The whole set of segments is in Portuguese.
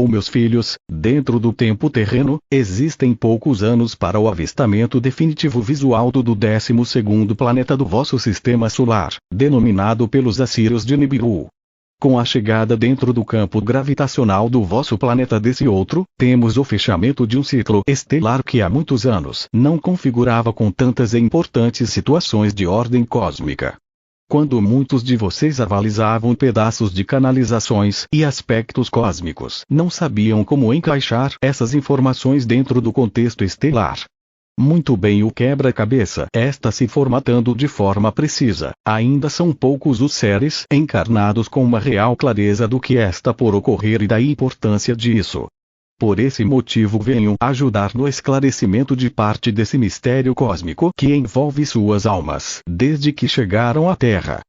Ou meus filhos, dentro do tempo terreno, existem poucos anos para o avistamento definitivo visual do 12º planeta do vosso sistema solar, denominado pelos assírios de Nibiru. Com a chegada dentro do campo gravitacional do vosso planeta desse outro, temos o fechamento de um ciclo estelar que há muitos anos não configurava com tantas e importantes situações de ordem cósmica. Quando muitos de vocês avalizavam pedaços de canalizações e aspectos cósmicos, não sabiam como encaixar essas informações dentro do contexto estelar. Muito bem, o quebra-cabeça está se formatando de forma precisa. Ainda são poucos os seres encarnados com uma real clareza do que está por ocorrer e da importância disso. Por esse motivo venho ajudar no esclarecimento de parte desse mistério cósmico que envolve suas almas desde que chegaram à Terra.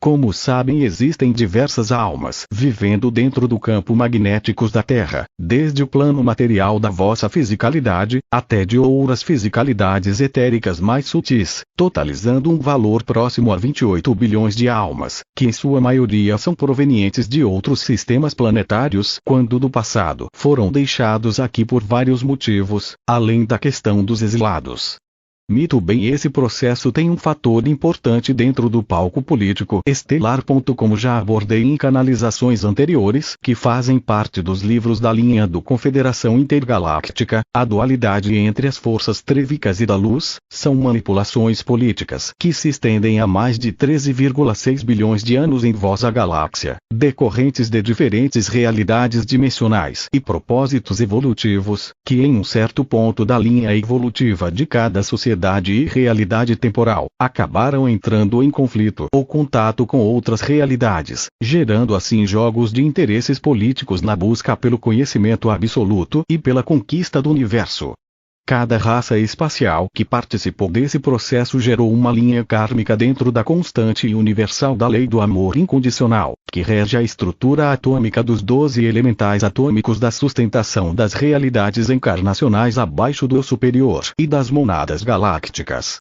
Como sabem, existem diversas almas vivendo dentro do campo magnético da Terra, desde o plano material da vossa fisicalidade, até de outras fisicalidades etéricas mais sutis, totalizando um valor próximo a 28 bilhões de almas, que em sua maioria são provenientes de outros sistemas planetários, quando do passado foram deixados aqui por vários motivos, além da questão dos exilados. Muito bem, esse processo tem um fator importante dentro do palco político estelar. Como já abordei em canalizações anteriores, que fazem parte dos livros da linha do Confederação Intergaláctica, a dualidade entre as forças trevicas e da luz, são manipulações políticas que se estendem a mais de 13,6 bilhões de anos em vossa galáxia, decorrentes de diferentes realidades dimensionais e propósitos evolutivos, que em um certo ponto da linha evolutiva de cada sociedade e realidade temporal, acabaram entrando em conflito ou contato com outras realidades, gerando assim jogos de interesses políticos na busca pelo conhecimento absoluto e pela conquista do universo. Cada raça espacial que participou desse processo gerou uma linha kármica dentro da constante e universal da lei do amor incondicional, que rege a estrutura atômica dos 12 elementais atômicos da sustentação das realidades encarnacionais abaixo do eu superior e das monadas galácticas.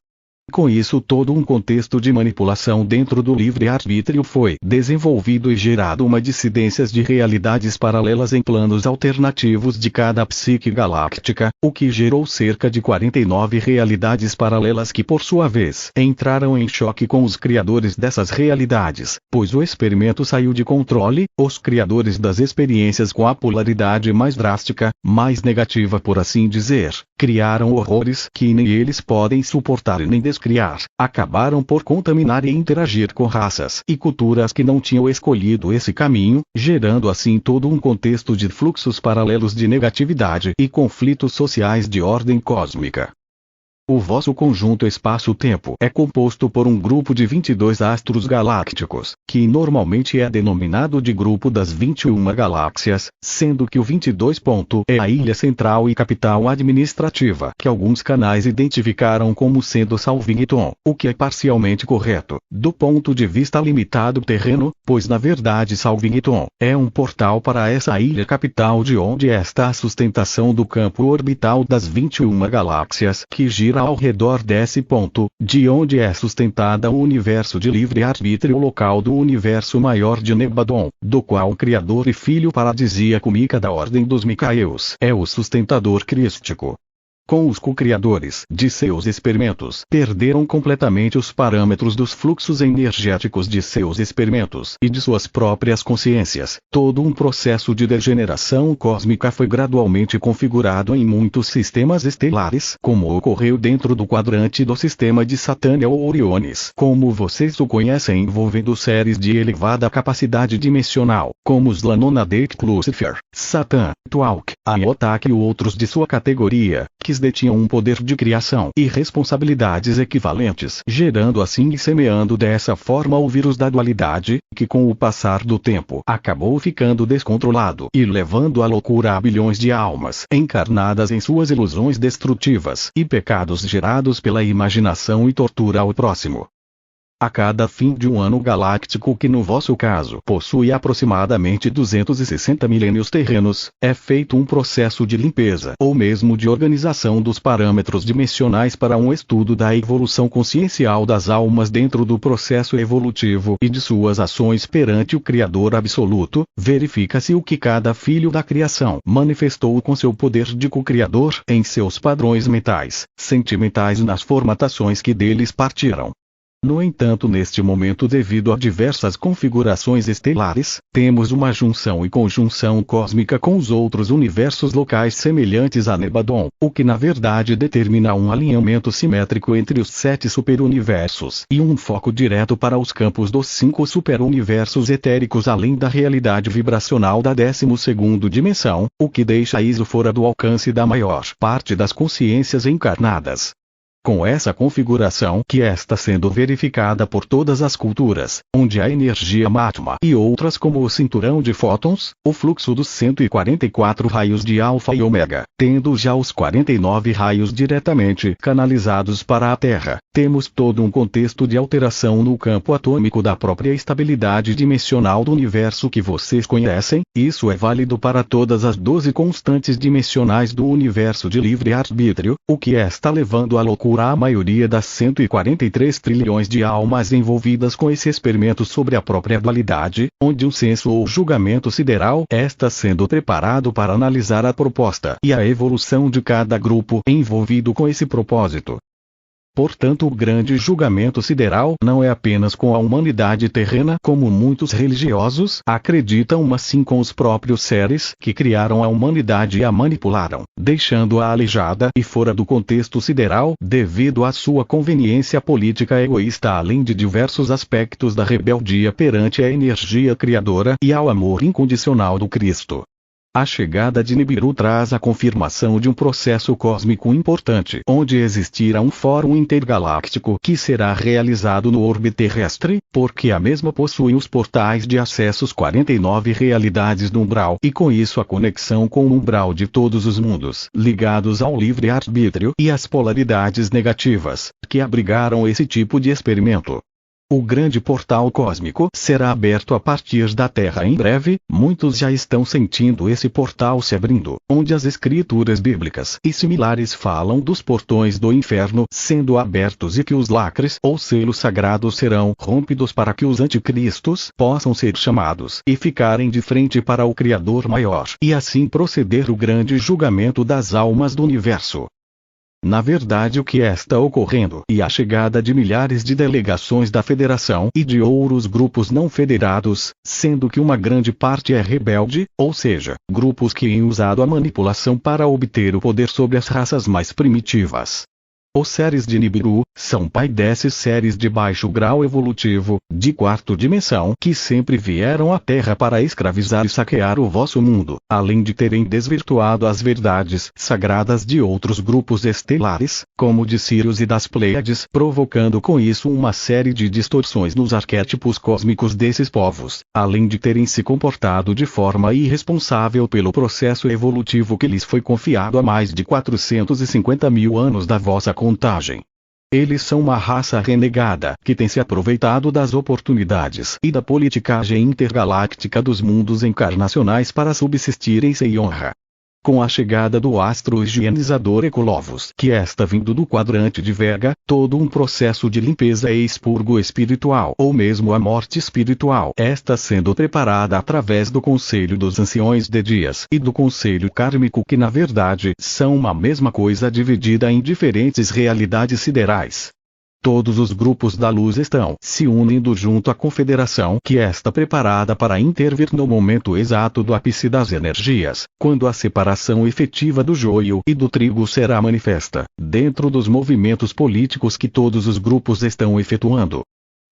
Com isso, todo um contexto de manipulação dentro do livre-arbítrio foi desenvolvido e gerado uma dissidências de realidades paralelas em planos alternativos de cada psique galáctica, o que gerou cerca de 49 realidades paralelas que por sua vez entraram em choque com os criadores dessas realidades, pois o experimento saiu de controle. Os criadores das experiências com a polaridade mais drástica, mais negativa por assim dizer, criaram horrores que nem eles podem suportar e nem criar, acabaram por contaminar e interagir com raças e culturas que não tinham escolhido esse caminho, gerando assim todo um contexto de fluxos paralelos de negatividade e conflitos sociais de ordem cósmica. O vosso conjunto espaço-tempo é composto por um grupo de 22 astros galácticos, que normalmente é denominado de grupo das 21 galáxias, sendo que o 22. É a ilha central e capital administrativa, que alguns canais identificaram como sendo Salvington, o que é parcialmente correto, do ponto de vista limitado terreno, pois na verdade Salvington é um portal para essa ilha capital de onde está a sustentação do campo orbital das 21 galáxias, que gira ao redor desse ponto, de onde é sustentada o universo de livre-arbítrio local do universo maior de Nebadon, do qual o criador e filho paradisíaco Mika da ordem dos Micaeus é o sustentador crístico. Com os co-criadores de seus experimentos, perderam completamente os parâmetros dos fluxos energéticos de seus experimentos e de suas próprias consciências. Todo um processo de degeneração cósmica foi gradualmente configurado em muitos sistemas estelares, como ocorreu dentro do quadrante do sistema de Satânia ou Oriones, como vocês o conhecem, envolvendo séries de elevada capacidade dimensional, como os Lanonadek Lucifer, Satã, Tualk, Aiotak e outros de sua categoria, que detinham um poder de criação e responsabilidades equivalentes, gerando assim e semeando dessa forma o vírus da dualidade, que com o passar do tempo acabou ficando descontrolado e levando à loucura a bilhões de almas encarnadas em suas ilusões destrutivas e pecados gerados pela imaginação e tortura ao próximo. A cada fim de um ano galáctico, que no vosso caso possui aproximadamente 260 milênios terrenos, é feito um processo de limpeza ou mesmo de organização dos parâmetros dimensionais para um estudo da evolução consciencial das almas dentro do processo evolutivo e de suas ações perante o Criador Absoluto. Verifica-se o que cada filho da criação manifestou com seu poder de co-criador em seus padrões mentais, sentimentais e nas formatações que deles partiram. No entanto, neste momento, devido a diversas configurações estelares, temos uma junção e conjunção cósmica com os outros universos locais semelhantes a Nebadon, o que na verdade determina um alinhamento simétrico entre os 7 superuniversos e um foco direto para os campos dos 5 superuniversos etéricos, além da realidade vibracional da 12ª dimensão, o que deixa isso fora do alcance da maior parte das consciências encarnadas. Com essa configuração, que está sendo verificada por todas as culturas, onde a energia Matma e outras como o cinturão de fótons, o fluxo dos 144 raios de Alfa e Ômega, tendo já os 49 raios diretamente canalizados para a Terra, temos todo um contexto de alteração no campo atômico da própria estabilidade dimensional do universo que vocês conhecem. Isso é válido para todas as 12 constantes dimensionais do universo de livre-arbítrio, o que está levando à loucura a maioria das 143 trilhões de almas envolvidas com esse experimento sobre a própria dualidade, onde um senso ou julgamento sideral está sendo preparado para analisar a proposta e a evolução de cada grupo envolvido com esse propósito. Portanto, o grande julgamento sideral não é apenas com a humanidade terrena, como muitos religiosos acreditam, mas sim com os próprios seres que criaram a humanidade e a manipularam, deixando-a aleijada e fora do contexto sideral devido à sua conveniência política egoísta, além de diversos aspectos da rebeldia perante a energia criadora e ao amor incondicional do Cristo. A chegada de Nibiru traz a confirmação de um processo cósmico importante, onde existirá um fórum intergaláctico que será realizado no orbe terrestre, porque a mesma possui os portais de acessos 49 realidades no umbral e com isso a conexão com o umbral de todos os mundos, ligados ao livre-arbítrio e às polaridades negativas, que abrigaram esse tipo de experimento. O grande portal cósmico será aberto a partir da Terra em breve. Muitos já estão sentindo esse portal se abrindo, onde as escrituras bíblicas e similares falam dos portões do inferno sendo abertos e que os lacres ou selos sagrados serão rompidos para que os anticristos possam ser chamados e ficarem de frente para o Criador maior, e assim proceder o grande julgamento das almas do universo. Na verdade, o que está ocorrendo e a chegada de milhares de delegações da Federação e de outros grupos não federados, sendo que uma grande parte é rebelde, ou seja, grupos que têm usado a manipulação para obter o poder sobre as raças mais primitivas. Os seres de Nibiru são pai desses seres de baixo grau evolutivo, de 4ª dimensão, que sempre vieram à Terra para escravizar e saquear o vosso mundo, além de terem desvirtuado as verdades sagradas de outros grupos estelares, como de Sirius e das Pleiades, provocando com isso uma série de distorções nos arquétipos cósmicos desses povos, além de terem se comportado de forma irresponsável pelo processo evolutivo que lhes foi confiado há mais de 450 mil anos da vossa contagem. Eles são uma raça renegada, que tem se aproveitado das oportunidades e da politicagem intergaláctica dos mundos encarnacionais para subsistirem sem honra. Com a chegada do astro higienizador Ecolovos, que está vindo do quadrante de Vega, todo um processo de limpeza e expurgo espiritual, ou mesmo a morte espiritual, está sendo preparada através do Conselho dos Anciões de Dias e do Conselho Kármico, que na verdade são uma mesma coisa dividida em diferentes realidades siderais. Todos os grupos da luz estão se unindo junto à confederação que está preparada para intervir no momento exato do ápice das energias, quando a separação efetiva do joio e do trigo será manifesta, dentro dos movimentos políticos que todos os grupos estão efetuando.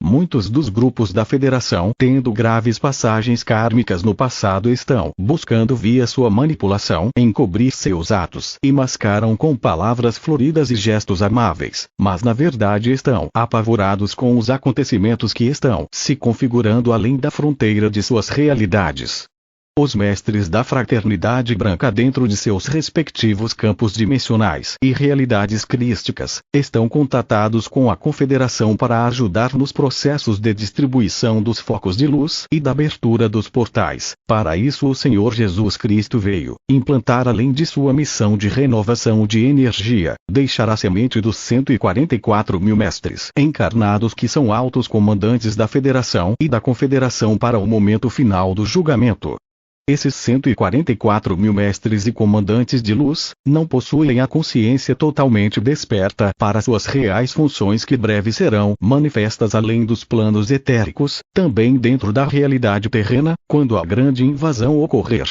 Muitos dos grupos da federação, tendo graves passagens kármicas no passado, estão buscando via sua manipulação encobrir seus atos e mascaram com palavras floridas e gestos amáveis, mas na verdade estão apavorados com os acontecimentos que estão se configurando além da fronteira de suas realidades. Os mestres da Fraternidade Branca, dentro de seus respectivos campos dimensionais e realidades crísticas, estão contatados com a Confederação para ajudar nos processos de distribuição dos focos de luz e da abertura dos portais. Para isso o Senhor Jesus Cristo veio implantar, além de sua missão de renovação de energia, deixar a semente dos 144 mil mestres encarnados que são altos comandantes da Federação e da Confederação para o momento final do julgamento. Esses 144 mil mestres e comandantes de luz não possuem a consciência totalmente desperta para suas reais funções, que breve serão manifestas além dos planos etéricos, também dentro da realidade terrena, quando a grande invasão ocorrer.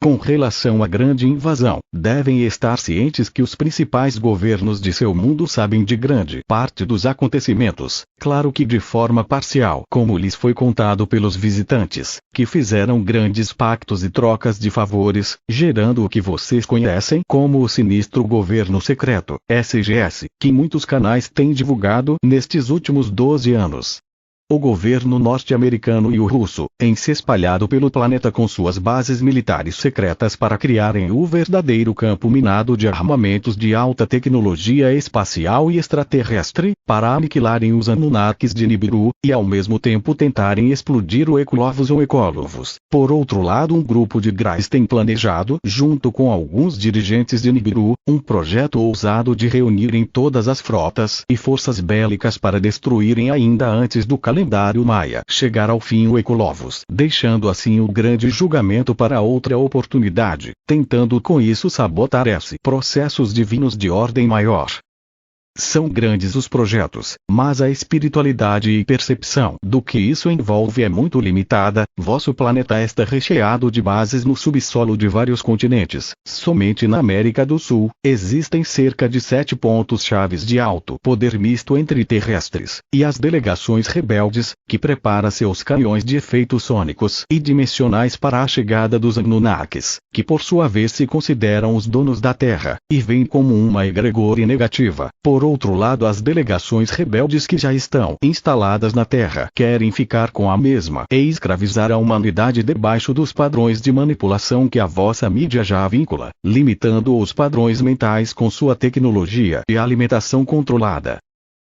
Com relação à grande invasão, devem estar cientes que os principais governos de seu mundo sabem de grande parte dos acontecimentos, claro que de forma parcial, como lhes foi contado pelos visitantes, que fizeram grandes pactos e trocas de favores, gerando o que vocês conhecem como o sinistro governo secreto, SGS, que muitos canais têm divulgado nestes últimos 12 anos. O governo norte-americano e o russo, em se espalhado pelo planeta com suas bases militares secretas para criarem o verdadeiro campo minado de armamentos de alta tecnologia espacial e extraterrestre, para aniquilarem os Anunnakis de Nibiru, e ao mesmo tempo tentarem explodir o Ecoluvus ou Ecoluvus. Por outro lado, um grupo de Grais tem planejado, junto com alguns dirigentes de Nibiru, um projeto ousado de reunirem todas as frotas e forças bélicas para destruírem ainda antes do calendário Maia chegar ao fim o Ecoluvus, deixando assim o grande julgamento para outra oportunidade, tentando com isso sabotar esses processos divinos de ordem maior. São grandes os projetos, mas a espiritualidade e percepção do que isso envolve é muito limitada. Vosso planeta está recheado de bases no subsolo de vários continentes. Somente na América do Sul, existem cerca de 7 pontos-chaves de alto poder misto entre terrestres e as delegações rebeldes, que prepara seus canhões de efeitos sônicos e dimensionais para a chegada dos Anunnakis, que por sua vez se consideram os donos da Terra, e veem como uma egregória negativa. Por outro lado, as delegações rebeldes que já estão instaladas na Terra querem ficar com a mesma e escravizar a humanidade debaixo dos padrões de manipulação que a vossa mídia já vincula, limitando os padrões mentais com sua tecnologia e alimentação controlada.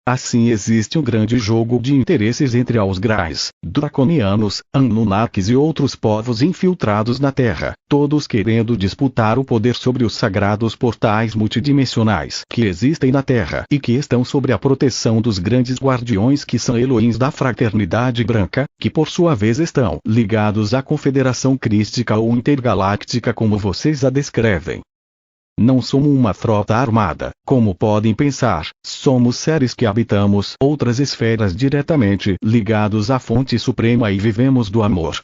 Assim existe um grande jogo de interesses entre os Grais, Draconianos, Anunnakis e outros povos infiltrados na Terra, todos querendo disputar o poder sobre os sagrados portais multidimensionais que existem na Terra e que estão sob a proteção dos grandes guardiões que são Elohims da Fraternidade Branca, que por sua vez estão ligados à Confederação Crística ou Intergaláctica, como vocês a descrevem. Não somos uma frota armada, como podem pensar, somos seres que habitamos outras esferas diretamente ligados à fonte suprema e vivemos do amor.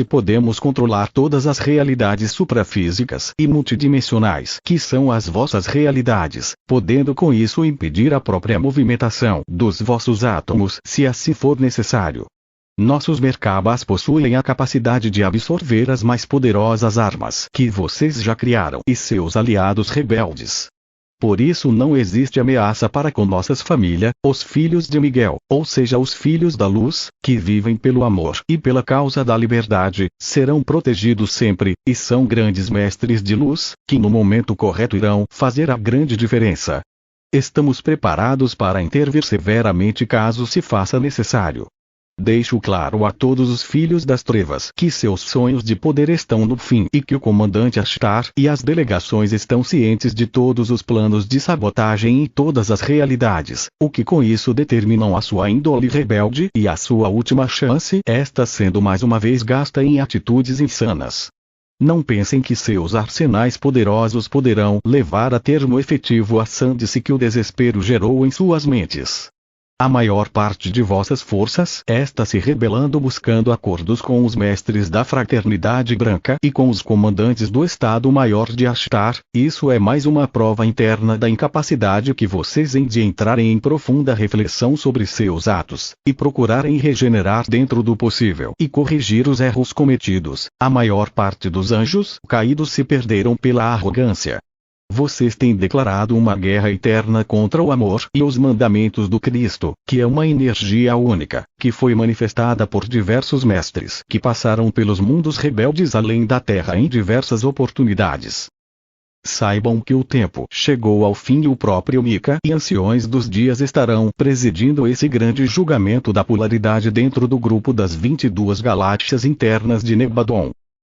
Podemos controlar todas as realidades suprafísicas e multidimensionais que são as vossas realidades, podendo com isso impedir a própria movimentação dos vossos átomos se assim for necessário. Nossos Merkabas possuem a capacidade de absorver as mais poderosas armas que vocês já criaram e seus aliados rebeldes. Por isso não existe ameaça para com nossas famílias, os filhos de Miguel, ou seja, os filhos da luz, que vivem pelo amor e pela causa da liberdade, serão protegidos sempre, e são grandes mestres de luz, que no momento correto irão fazer a grande diferença. Estamos preparados para intervir severamente caso se faça necessário. Deixo claro a todos os filhos das trevas que seus sonhos de poder estão no fim e que o comandante Ashtar e as delegações estão cientes de todos os planos de sabotagem em todas as realidades, o que com isso determinam a sua índole rebelde e a sua última chance, esta sendo mais uma vez gasta em atitudes insanas. Não pensem que seus arsenais poderosos poderão levar a termo efetivo a sandice que o desespero gerou em suas mentes. A maior parte de vossas forças está se rebelando buscando acordos com os mestres da Fraternidade Branca e com os comandantes do Estado-Maior de Ashtar. Isso é mais uma prova interna da incapacidade que vocês têm de entrarem em profunda reflexão sobre seus atos, e procurarem regenerar dentro do possível e corrigir os erros cometidos. A maior parte dos anjos caídos se perderam pela arrogância. Vocês têm declarado uma guerra eterna contra o amor e os mandamentos do Cristo, que é uma energia única, que foi manifestada por diversos mestres que passaram pelos mundos rebeldes além da Terra em diversas oportunidades. Saibam que o tempo chegou ao fim e o próprio Mika e anciões dos dias estarão presidindo esse grande julgamento da polaridade dentro do grupo das 22 galáxias internas de Nebadon.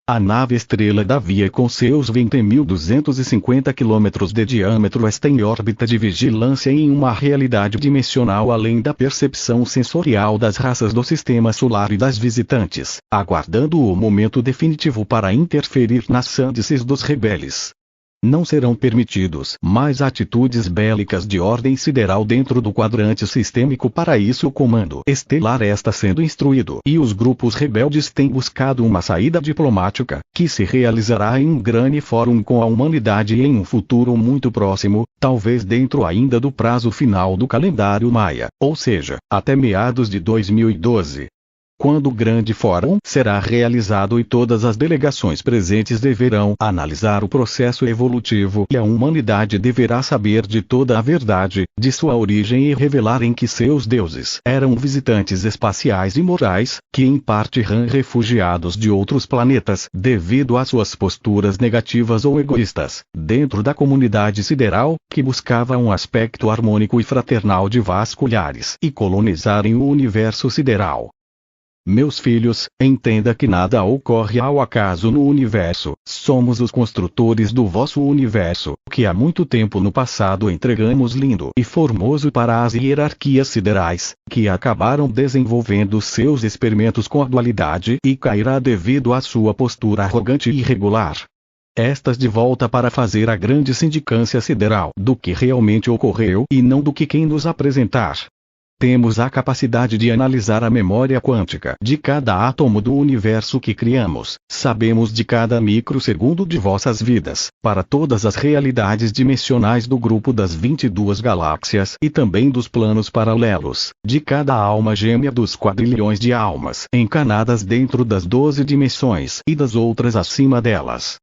A nave Estrela da Via com seus 20.250 km de diâmetro está em órbita de vigilância em uma realidade dimensional além da percepção sensorial das raças do sistema solar e das visitantes, aguardando o momento definitivo para interferir nas sândices dos rebeldes. Não serão permitidos mais atitudes bélicas de ordem sideral dentro do quadrante sistêmico. Para isso o comando estelar está sendo instruído e os grupos rebeldes têm buscado uma saída diplomática, que se realizará em um grande fórum com a humanidade em um futuro muito próximo, talvez dentro ainda do prazo final do calendário maia, ou seja, até meados de 2012. Quando o grande fórum será realizado e todas as delegações presentes deverão analisar o processo evolutivo e a humanidade deverá saber de toda a verdade, de sua origem e revelar em que seus deuses eram visitantes espaciais imorais, que em parte eram refugiados de outros planetas devido às suas posturas negativas ou egoístas, dentro da comunidade sideral, que buscava um aspecto harmônico e fraternal de vasculhares e colonizarem o universo sideral. Meus filhos, entenda que nada ocorre ao acaso no universo, somos os construtores do vosso universo, que há muito tempo no passado entregamos lindo e formoso para as hierarquias siderais, que acabaram desenvolvendo seus experimentos com a dualidade e cairá devido à sua postura arrogante e irregular. Estas de volta para fazer a grande sindicância sideral do que realmente ocorreu e não do que quem nos apresentar. Temos a capacidade de analisar a memória quântica de cada átomo do universo que criamos, sabemos de cada microsegundo de vossas vidas, para todas as realidades dimensionais do grupo das 22 galáxias e também dos planos paralelos, de cada alma gêmea dos quadrilhões de almas encanadas dentro das 12 dimensões e das outras acima delas.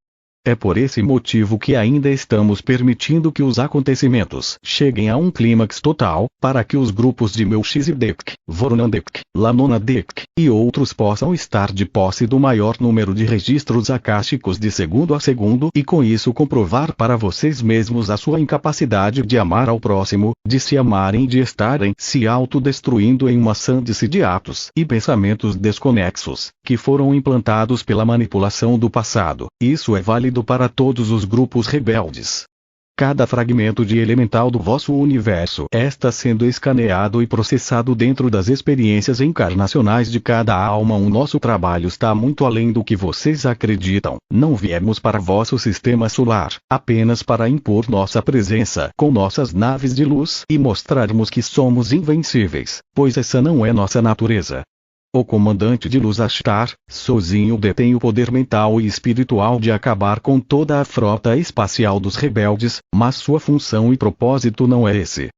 É por esse motivo que ainda estamos permitindo que os acontecimentos cheguem a um clímax total, para que os grupos de Melchizedek, Voronandek, Lamonadek e outros possam estar de posse do maior número de registros acásticos de segundo a segundo e com isso comprovar para vocês mesmos a sua incapacidade de amar ao próximo, de se amarem e de estarem se autodestruindo em uma sândice de atos e pensamentos desconexos, que foram implantados pela manipulação do passado. Isso é válido para todos os grupos rebeldes. Cada fragmento de elemental do vosso universo está sendo escaneado e processado dentro das experiências encarnacionais de cada alma. O nosso trabalho está muito além do que vocês acreditam. Não viemos para vosso sistema solar apenas para impor nossa presença com nossas naves de luz e mostrarmos que somos invencíveis, pois essa não é nossa natureza. O comandante de luz Ashtar, sozinho detém o poder mental e espiritual de acabar com toda a frota espacial dos rebeldes, mas sua função e propósito não é esse.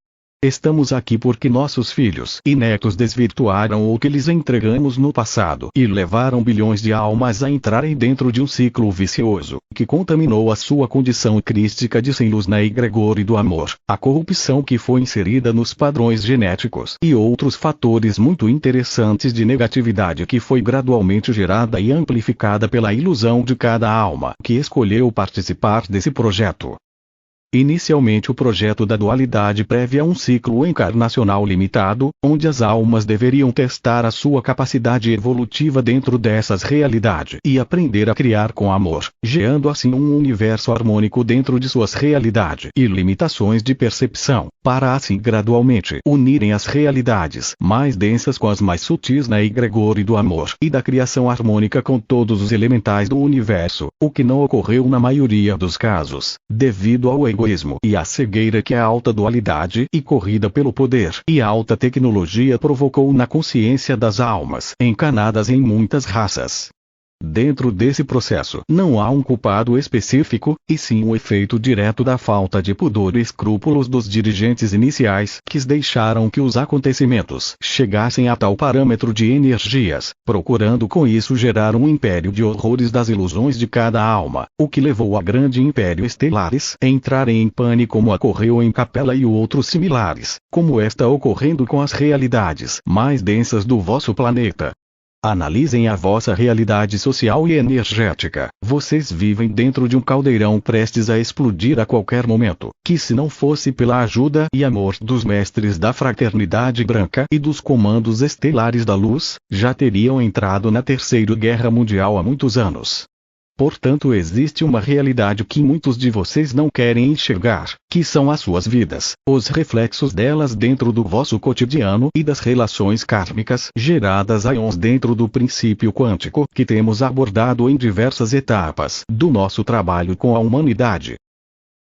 Estamos aqui porque nossos filhos e netos desvirtuaram o que lhes entregamos no passado e levaram bilhões de almas a entrarem dentro de um ciclo vicioso, que contaminou a sua condição crística de sem luz na egregore do amor, a corrupção que foi inserida nos padrões genéticos e outros fatores muito interessantes de negatividade que foi gradualmente gerada e amplificada pela ilusão de cada alma que escolheu participar desse projeto. Inicialmente o projeto da dualidade prévia um ciclo encarnacional limitado, onde as almas deveriam testar a sua capacidade evolutiva dentro dessas realidades e aprender a criar com amor, gerando assim um universo harmônico dentro de suas realidades e limitações de percepção, para assim gradualmente unirem as realidades mais densas com as mais sutis na egregore do amor e da criação harmônica com todos os elementais do universo, o que não ocorreu na maioria dos casos, devido ao egoísmo e a cegueira que a alta dualidade e corrida pelo poder e a alta tecnologia provocou na consciência das almas encanadas em muitas raças. Dentro desse processo não há um culpado específico, e sim um efeito direto da falta de pudor e escrúpulos dos dirigentes iniciais que deixaram que os acontecimentos chegassem a tal parâmetro de energias, procurando com isso gerar um império de horrores das ilusões de cada alma, o que levou a grande império estelares a entrarem em pânico como ocorreu em Capela e outros similares, como está ocorrendo com as realidades mais densas do vosso planeta. Analisem a vossa realidade social e energética. Vocês vivem dentro de um caldeirão prestes a explodir a qualquer momento, que se não fosse pela ajuda e amor dos mestres da Fraternidade Branca e dos comandos estelares da luz, já teriam entrado na Terceira Guerra Mundial há muitos anos. Portanto, existe uma realidade que muitos de vocês não querem enxergar, que são as suas vidas, os reflexos delas dentro do vosso cotidiano e das relações kármicas geradas há anos dentro do princípio quântico que temos abordado em diversas etapas do nosso trabalho com a humanidade.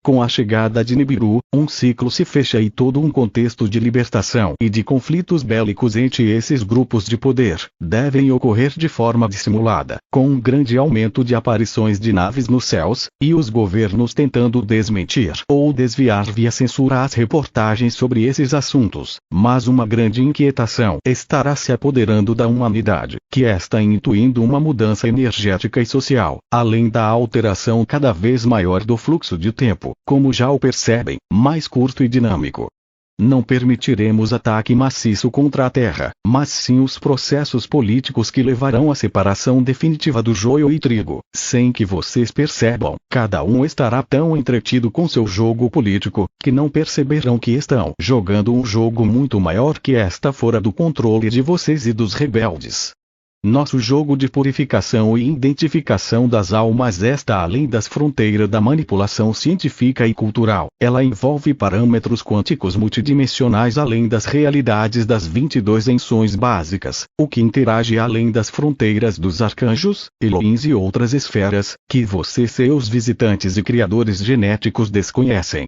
Com a chegada de Nibiru, um ciclo se fecha e todo um contexto de libertação e de conflitos bélicos entre esses grupos de poder devem ocorrer de forma dissimulada, com um grande aumento de aparições de naves nos céus, e os governos tentando desmentir ou desviar via censura as reportagens sobre esses assuntos. Mas uma grande inquietação estará se apoderando da humanidade, que está intuindo uma mudança energética e social, além da alteração cada vez maior do fluxo de tempo, como já o percebem, mais curto e dinâmico. Não permitiremos ataque maciço contra a Terra, mas sim os processos políticos que levarão à separação definitiva do joio e trigo. Sem que vocês percebam, cada um estará tão entretido com seu jogo político, que não perceberão que estão jogando um jogo muito maior que está fora do controle de vocês e dos rebeldes. Nosso jogo de purificação e identificação das almas está além das fronteiras da manipulação científica e cultural. Ela envolve parâmetros quânticos multidimensionais além das realidades das 22 dimensões básicas, o que interage além das fronteiras dos arcanjos, Elohims e outras esferas, que vocês, seus visitantes e criadores genéticos, desconhecem.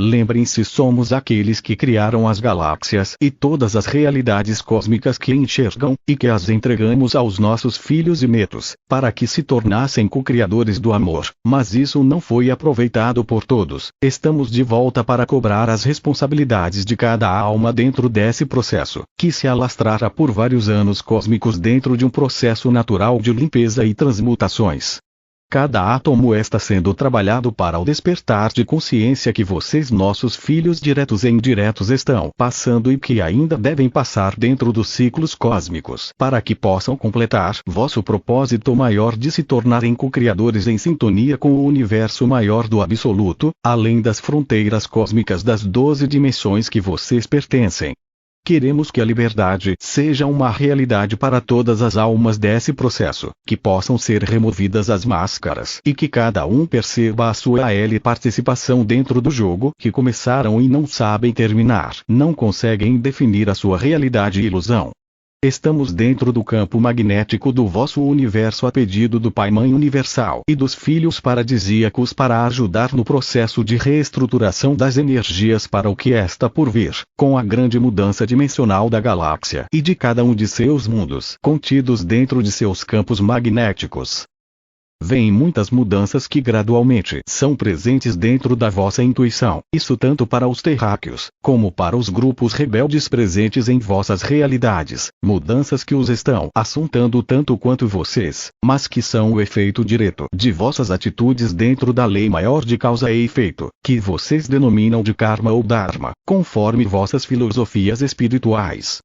Lembrem-se, somos aqueles que criaram as galáxias e todas as realidades cósmicas que enxergam, e que as entregamos aos nossos filhos e netos, para que se tornassem co-criadores do amor, mas isso não foi aproveitado por todos. Estamos de volta para cobrar as responsabilidades de cada alma dentro desse processo, que se alastrará por vários anos cósmicos dentro de um processo natural de limpeza e transmutações. Cada átomo está sendo trabalhado para o despertar de consciência que vocês, nossos filhos diretos e indiretos, estão passando e que ainda devem passar dentro dos ciclos cósmicos, para que possam completar vosso propósito maior de se tornarem co-criadores em sintonia com o universo maior do absoluto, além das fronteiras cósmicas das 12 dimensões que vocês pertencem. Queremos que a liberdade seja uma realidade para todas as almas desse processo, que possam ser removidas as máscaras e que cada um perceba a sua participação dentro do jogo que começaram e não sabem terminar, não conseguem definir a sua realidade e ilusão. Estamos dentro do campo magnético do vosso universo a pedido do Pai-Mãe Universal e dos filhos paradisíacos para ajudar no processo de reestruturação das energias para o que está por vir, com a grande mudança dimensional da galáxia e de cada um de seus mundos contidos dentro de seus campos magnéticos. Vêm muitas mudanças que gradualmente são presentes dentro da vossa intuição, isso tanto para os terráqueos, como para os grupos rebeldes presentes em vossas realidades, mudanças que os estão assuntando tanto quanto vocês, mas que são o efeito direto de vossas atitudes dentro da lei maior de causa e efeito, que vocês denominam de karma ou dharma, conforme vossas filosofias espirituais.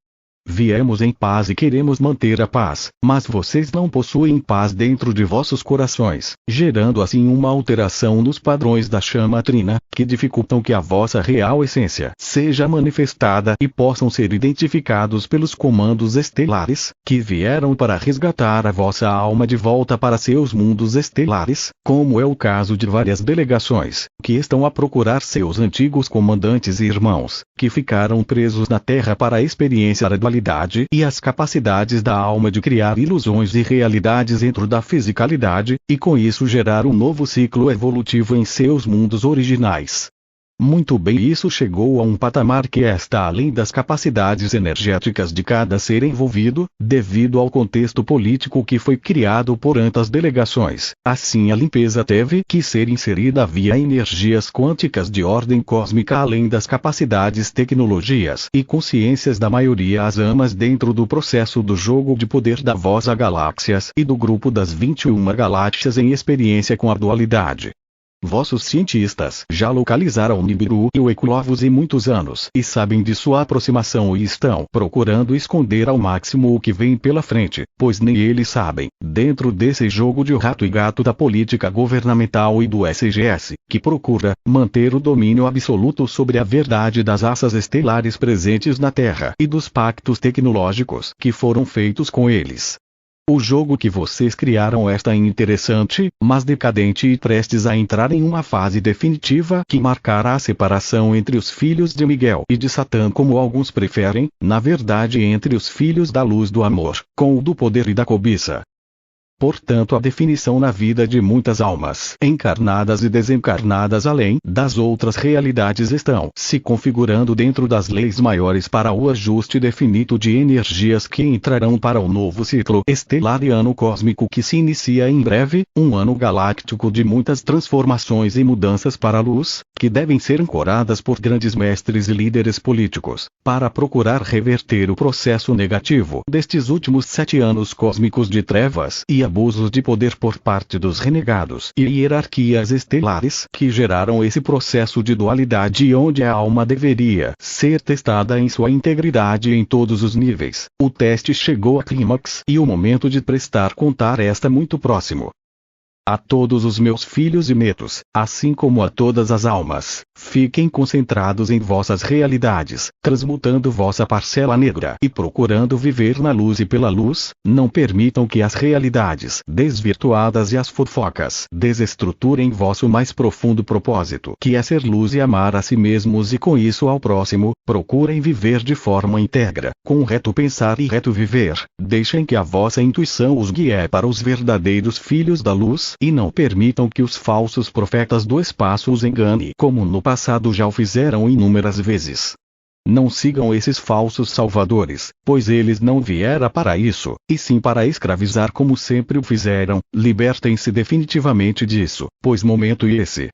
Viemos em paz e queremos manter a paz, mas vocês não possuem paz dentro de vossos corações, gerando assim uma alteração nos padrões da chama trina, que dificultam que a vossa real essência seja manifestada e possam ser identificados pelos comandos estelares, que vieram para resgatar a vossa alma de volta para seus mundos estelares, como é o caso de várias delegações, que estão a procurar seus antigos comandantes e irmãos, que ficaram presos na Terra para experienciar a dualidade e as capacidades da alma de criar ilusões e realidades dentro da fisicalidade, e com isso gerar um novo ciclo evolutivo em seus mundos originais. Muito bem, isso chegou a um patamar que está além das capacidades energéticas de cada ser envolvido, devido ao contexto político que foi criado por tantas delegações. Assim, a limpeza teve que ser inserida via energias quânticas de ordem cósmica, além das capacidades, tecnologias e consciências da maioria as amas dentro do processo do jogo de poder da Vossa Galáxias e do grupo das 21 galáxias em experiência com a dualidade. Vossos cientistas já localizaram o Nibiru e o Equlovus em muitos anos e sabem de sua aproximação e estão procurando esconder ao máximo o que vem pela frente, pois nem eles sabem, dentro desse jogo de rato e gato da política governamental e do SGS, que procura manter o domínio absoluto sobre a verdade das raças estelares presentes na Terra e dos pactos tecnológicos que foram feitos com eles. O jogo que vocês criaram está interessante, mas decadente e prestes a entrar em uma fase definitiva que marcará a separação entre os filhos de Miguel e de Satã, como alguns preferem, na verdade entre os filhos da luz do amor, com o do poder e da cobiça. Portanto, a definição na vida de muitas almas encarnadas e desencarnadas além das outras realidades estão se configurando dentro das leis maiores para o ajuste definido de energias que entrarão para o novo ciclo estelar e ano cósmico que se inicia em breve, um ano galáctico de muitas transformações e mudanças para a luz, que devem ser ancoradas por grandes mestres e líderes políticos, para procurar reverter o processo negativo destes últimos 7 anos cósmicos de trevas e abusos de poder por parte dos renegados e hierarquias estelares que geraram esse processo de dualidade onde a alma deveria ser testada em sua integridade em todos os níveis. O teste chegou a clímax e o momento de prestar contar está muito próximo. A todos os meus filhos e netos, assim como a todas as almas, fiquem concentrados em vossas realidades, transmutando vossa parcela negra e procurando viver na luz e pela luz. Não permitam que as realidades desvirtuadas e as fofocas desestruturem vosso mais profundo propósito, que é ser luz e amar a si mesmos e com isso ao próximo. Procurem viver de forma íntegra, com reto pensar e reto viver. Deixem que a vossa intuição os guie para os verdadeiros filhos da luz, e não permitam que os falsos profetas do espaço os enganem, como no passado já o fizeram inúmeras vezes. Não sigam esses falsos salvadores, pois eles não vieram para isso, e sim para escravizar como sempre o fizeram. Libertem-se definitivamente disso, pois momento esse.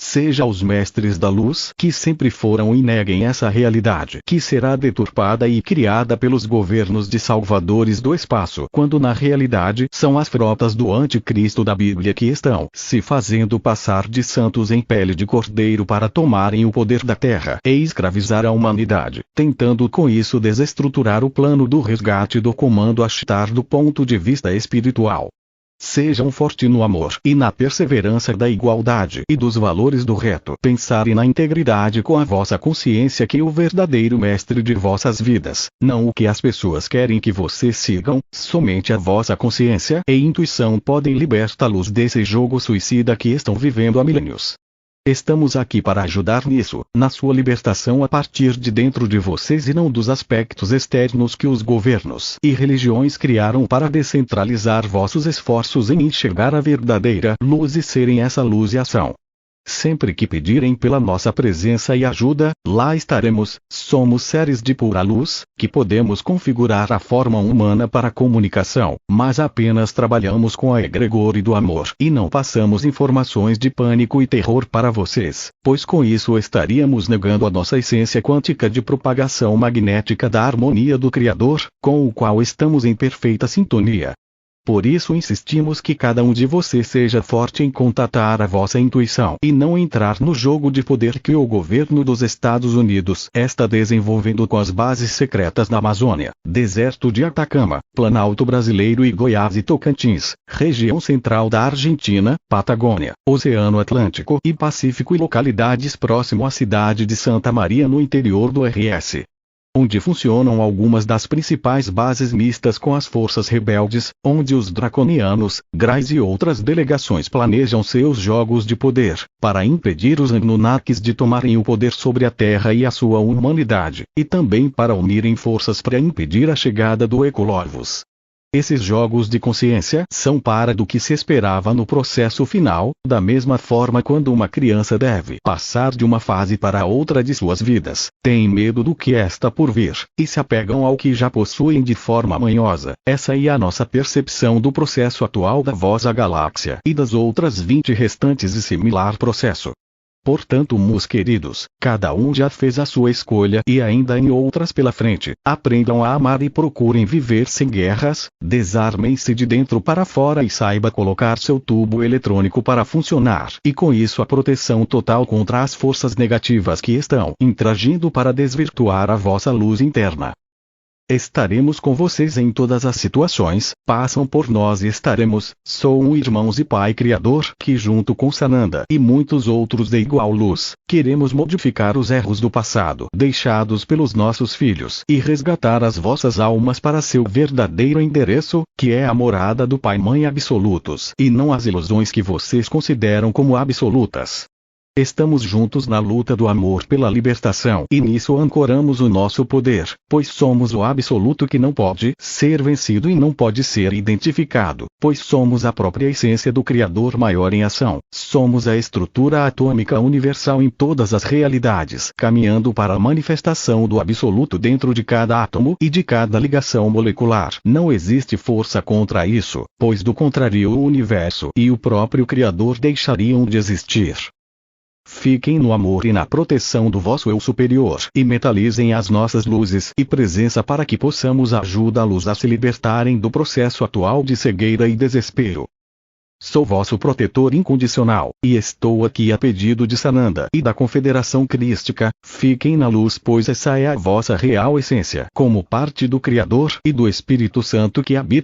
Seja os mestres da luz que sempre foram e neguem essa realidade que será deturpada e criada pelos governos de salvadores do espaço, quando na realidade são as frotas do anticristo da Bíblia que estão se fazendo passar de santos em pele de cordeiro para tomarem o poder da terra e escravizar a humanidade, tentando com isso desestruturar o plano do resgate do comando Ashtar do ponto de vista espiritual. Sejam fortes no amor e na perseverança da igualdade e dos valores do reto pensar e na integridade com a vossa consciência que o verdadeiro mestre de vossas vidas, não o que as pessoas querem que vocês sigam, somente a vossa consciência e intuição podem libertá-los desse jogo suicida que estão vivendo há milênios. Estamos aqui para ajudar nisso, na sua libertação a partir de dentro de vocês e não dos aspectos externos que os governos e religiões criaram para descentralizar vossos esforços em enxergar a verdadeira luz e serem essa luz e ação. Sempre que pedirem pela nossa presença e ajuda, lá estaremos. Somos seres de pura luz, que podemos configurar a forma humana para comunicação, mas apenas trabalhamos com a egregore do amor e não passamos informações de pânico e terror para vocês, pois com isso estaríamos negando a nossa essência quântica de propagação magnética da harmonia do Criador, com o qual estamos em perfeita sintonia. Por isso insistimos que cada um de vocês seja forte em contatar a vossa intuição e não entrar no jogo de poder que o governo dos Estados Unidos está desenvolvendo com as bases secretas na Amazônia, deserto de Atacama, Planalto Brasileiro e Goiás e Tocantins, região central da Argentina, Patagônia, Oceano Atlântico e Pacífico e localidades próximo à cidade de Santa Maria no interior do RS. Onde funcionam algumas das principais bases mistas com as forças rebeldes, onde os draconianos, Grais e outras delegações planejam seus jogos de poder, para impedir os Anunnakis de tomarem o poder sobre a Terra e a sua humanidade, e também para unirem forças para impedir a chegada do Equlovus. Esses jogos de consciência são para do que se esperava no processo final, da mesma forma quando uma criança deve passar de uma fase para outra de suas vidas, tem medo do que está por vir, e se apegam ao que já possuem de forma manhosa. Essa é a nossa percepção do processo atual da vossa galáxia e das outras 20 restantes de similar processo. Portanto, meus queridos, cada um já fez a sua escolha e ainda em outras pela frente. Aprendam a amar e procurem viver sem guerras, desarmem-se de dentro para fora e saiba colocar seu tubo eletrônico para funcionar. E com isso a proteção total contra as forças negativas que estão interagindo para desvirtuar a vossa luz interna. Estaremos com vocês em todas as situações, passam por nós e estaremos. Sou um irmãos e pai criador que junto com Sananda e muitos outros de igual luz, queremos modificar os erros do passado deixados pelos nossos filhos e resgatar as vossas almas para seu verdadeiro endereço, que é a morada do Pai Mãe absolutos e não as ilusões que vocês consideram como absolutas. Estamos juntos na luta do amor pela libertação e nisso ancoramos o nosso poder, pois somos o absoluto que não pode ser vencido e não pode ser identificado, pois somos a própria essência do Criador maior em ação, somos a estrutura atômica universal em todas as realidades, caminhando para a manifestação do absoluto dentro de cada átomo e de cada ligação molecular. Não existe força contra isso, pois do contrário o universo e o próprio Criador deixariam de existir. Fiquem no amor e na proteção do vosso eu superior e metalizem as nossas luzes e presença para que possamos ajudá-los a se libertarem do processo atual de cegueira e desespero. Sou vosso protetor incondicional, e estou aqui a pedido de Sananda e da Confederação Crística. Fiquem na luz, pois essa é a vossa real essência, como parte do Criador e do Espírito Santo que habita